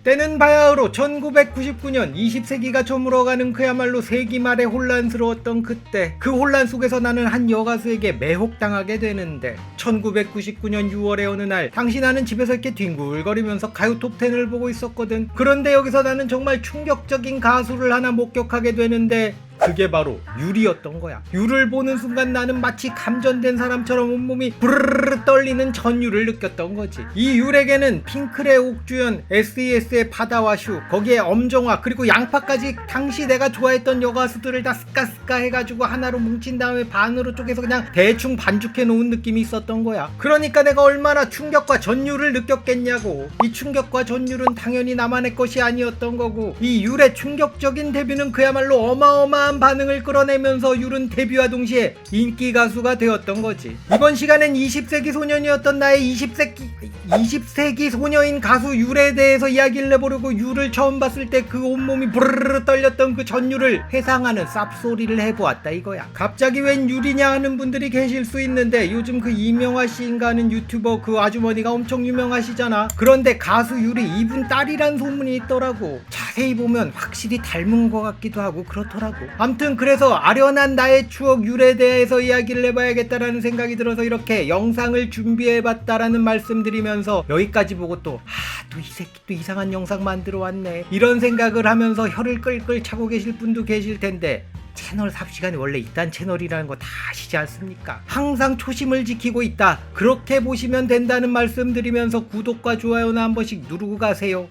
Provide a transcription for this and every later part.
때는 바야흐로 1999년 20세기가 저물어가는 그야말로 세기 말에 혼란스러웠던 그때, 그 혼란 속에서 나는 한 여가수에게 매혹당하게 되는데, 1999년 6월의 어느 날 당시 나는 집에서 이렇게 뒹굴거리면서 가요 톱10을 보고 있었거든. 그런데 여기서 나는 정말 충격적인 가수를 하나 목격하게 되는데, 그게 바로 유리였던 거야. 유를 보는 순간 나는 마치 감전된 사람처럼 온몸이 부르르 떨리는 전유를 느꼈던 거지. 이 율에게는 핑클의 옥주연, SES의 바다와 슈, 거기에 엄정화, 그리고 양파까지 당시 내가 좋아했던 여가수들을 다 스까스까 해가지고 하나로 뭉친 다음에 반으로 쪼개서 그냥 대충 반죽해 놓은 느낌이 있었던 거야. 그러니까 내가 얼마나 충격과 전율을 느꼈겠냐고. 이 충격과 전율은 당연히 나만의 것이 아니었던 거고, 이 율의 충격적인 데뷔는 그야말로 어마어마한 반응을 끌어내면서 율은 데뷔와 동시에 인기 가수가 되었던 거지. 이번 시간엔 20세기 소년이었던 나의 20세기 소녀인 가수 율에 대해서 이야기를 해보려고, 율을 처음 봤을 때 그 온몸이 부르르 떨렸던 그 전율을 회상하는 쌉소리를 해보았다 이거야. 갑자기 웬 율이냐 하는 분들이 계실 수 있는데, 요즘 그 이명화 씨인가 하는 유튜버 그 아주머니가 엄청 유명하시잖아. 그런데 가수 율이 이분 딸이란 소문이 있더라고. 자세히 보면 확실히 닮은 것 같기도 하고 그렇더라고. 암튼 그래서 아련한 나의 추억 율에 대해서 이야기를 해봐야겠다라는 생각이 들어서 이렇게 영상을 준비해봤다라는 말씀드리면서, 여기까지 보고 또 이 새끼 또 이상한 영상 만들어 왔네 이런 생각을 하면서 혀를 끌끌 차고 계실 분도 계실 텐데, 채널 삽시간이 원래 이딴 채널이라는 거 다 아시지 않습니까? 항상 초심을 지키고 있다, 그렇게 보시면 된다는 말씀 드리면서 구독과 좋아요나 한 번씩 누르고 가세요.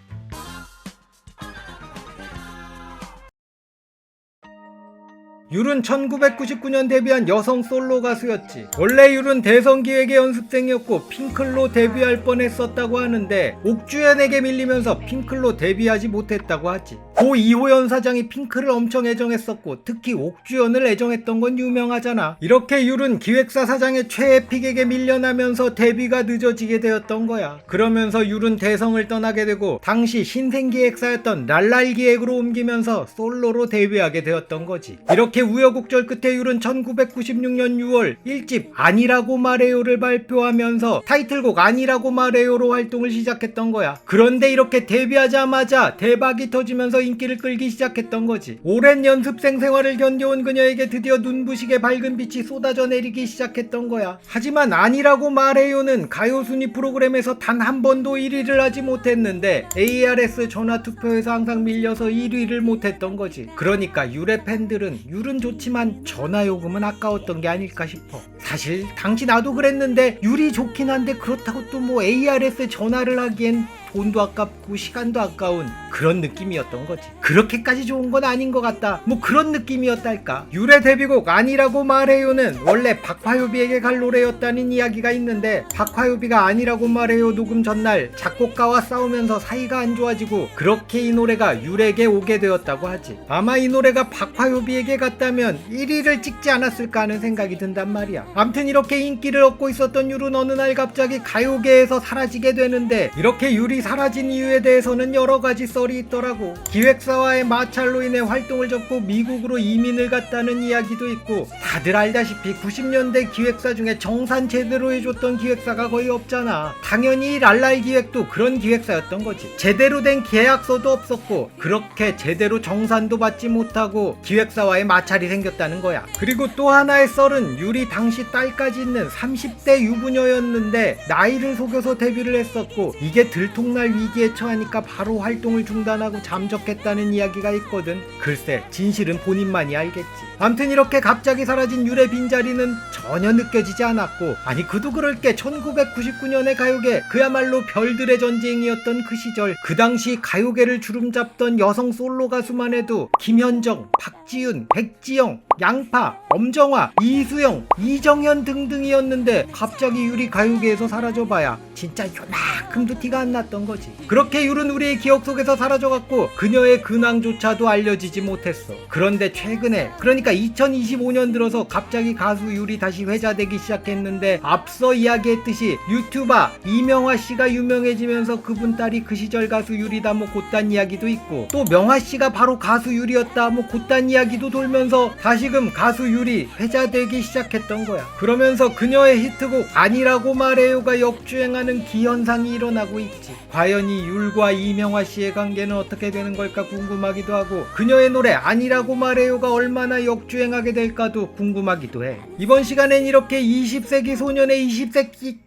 율은 1999년 데뷔한 여성 솔로 가수였지. 원래 율은 대성기획의 연습생이었고 핑클로 데뷔할 뻔했었다고 하는데, 옥주연에게 밀리면서 핑클로 데뷔하지 못했다고 하지. 고 이호연 사장이 핑클을 엄청 애정했었고 특히 옥주연을 애정했던 건 유명하잖아. 이렇게 율은 기획사 사장의 최애픽에게 밀려나면서 데뷔가 늦어지게 되었던 거야. 그러면서 율은 대성을 떠나게 되고 당시 신생기획사였던 랄랄 기획으로 옮기면서 솔로로 데뷔하게 되었던 거지. 이렇게 우여곡절 끝에 율은 1996년 6월 1집 아니라고 말해요를 발표하면서 타이틀곡 아니라고 말해요로 활동을 시작했던 거야. 그런데 이렇게 데뷔하자마자 대박이 터지면서 인기를 끌기 시작했던 거지. 오랜 연습생 생활을 견뎌온 그녀에게 드디어 눈부시게 밝은 빛이 쏟아져 내리기 시작했던 거야. 하지만 아니라고 말해요는 가요순위 프로그램에서 단 한 번도 1위를 하지 못했는데 ARS 전화투표에서 항상 밀려서 1위를 못했던 거지. 그러니까 율의 팬들은 율은 좋지만 전화요금은 아까웠던 게 아닐까 싶어. 사실 당시 나도 그랬는데, 율이 좋긴 한데 그렇다고 또 뭐 ARS 전화를 하기엔 돈도 아깝고 시간도 아까운 그런 느낌이었던 거지. 그렇게까지 좋은 건 아닌 것 같다, 뭐 그런 느낌이었달까. 율의 데뷔곡 아니라고 말해요는 원래 박화요비에게 갈 노래였다는 이야기가 있는데, 박화요비가 아니라고 말해요 녹음 전날 작곡가와 싸우면서 사이가 안 좋아지고 그렇게 이 노래가 율에게 오게 되었다고 하지. 아마 이 노래가 박화요비에게 갔다면 1위를 찍지 않았을까 하는 생각이 든단 말이야. 암튼 이렇게 인기를 얻고 있었던 율은 어느 날 갑자기 가요계에서 사라지게 되는데, 이렇게 율이 사라진 이유에 대해서는 여러 가지 썰이 있더라고. 기획사와의 마찰로 인해 활동을 접고 미국으로 이민을 갔다는 이야기도 있고, 다들 알다시피 90년대 기획사 중에 정산 제대로 해줬던 기획사가 거의 없잖아. 당연히 랄랄 기획도 그런 기획사였던 거지. 제대로 된 계약서도 없었고 그렇게 제대로 정산도 받지 못하고 기획사와의 마찰이 생겼다는 거야. 그리고 또 하나의 썰은 율이 당시 딸까지 있는 30대 유부녀였는데 나이를 속여서 데뷔를 했었고, 이게 들통날 위기에 처하니까 바로 활동을 중단하고 잠적했다는 이야기가 있거든. 글쎄 진실은 본인만이 알겠지. 암튼 이렇게 갑자기 사라진 율의 빈자리는 전혀 느껴지지 않았고, 아니 그도 그럴 게 1999년의 가요계 그야말로 별들의 전쟁이었던 그 시절, 그 당시 가요계를 주름잡던 여성 솔로 가수만 해도 김현정, 박지윤, 백지영, 양파, 엄정화, 이수영, 이정현 등등이었는데 갑자기 율이 가요계에서 사라져봐야 진짜 요만큼도 티가 안 났던 거지. 그렇게 율은 우리의 기억 속에서 사라져갔고 그녀의 근황조차도 알려지지 못했어. 그런데 최근에, 그러니까 2025년 들어서 갑자기 가수 율이 다시 회자되기 시작했는데, 앞서 이야기했듯이 유튜버 이명화 씨가 유명해지면서 그분 딸이 그 시절 가수 율이다 뭐 곧단 이야기도 있고, 또 명화 씨가 바로 가수 율이었다 뭐 곧단 이야기 이야기도 돌면서 다시금 가수 유리 회자되기 시작했던 거야. 그러면서 그녀의 히트곡 아니라고 말해요가 역주행하는 기현상이 일어나고 있지. 과연 이 율과 이명화 씨의 관계는 어떻게 되는 걸까 궁금하기도 하고, 그녀의 노래 아니라고 말해요가 얼마나 역주행하게 될까도 궁금하기도 해. 이번 시간엔 이렇게 20세기 소년의 20세기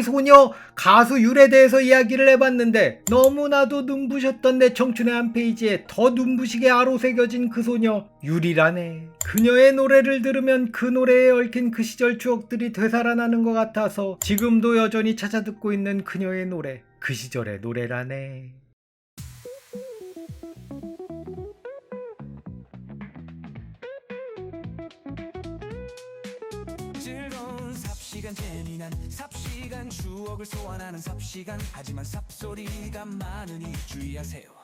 소녀 가수 율에 대해서 이야기를 해봤는데, 너무나도 눈부셨던 내 청춘의 한 페이지에 더 눈부시게 아로새겨진 그 소녀 율이라네. 그녀의 노래를 들으면 그 노래에 얽힌 그 시절 추억들이 되살아나는 것 같아서 지금도 여전히 찾아듣고 있는 그녀의 노래, 그 시절의 노래라네. 즐거운 삽시간, 재미난 삽시간, 추억을 소환하는 삽시간. 하지만 삽소리가 많으니 주의하세요.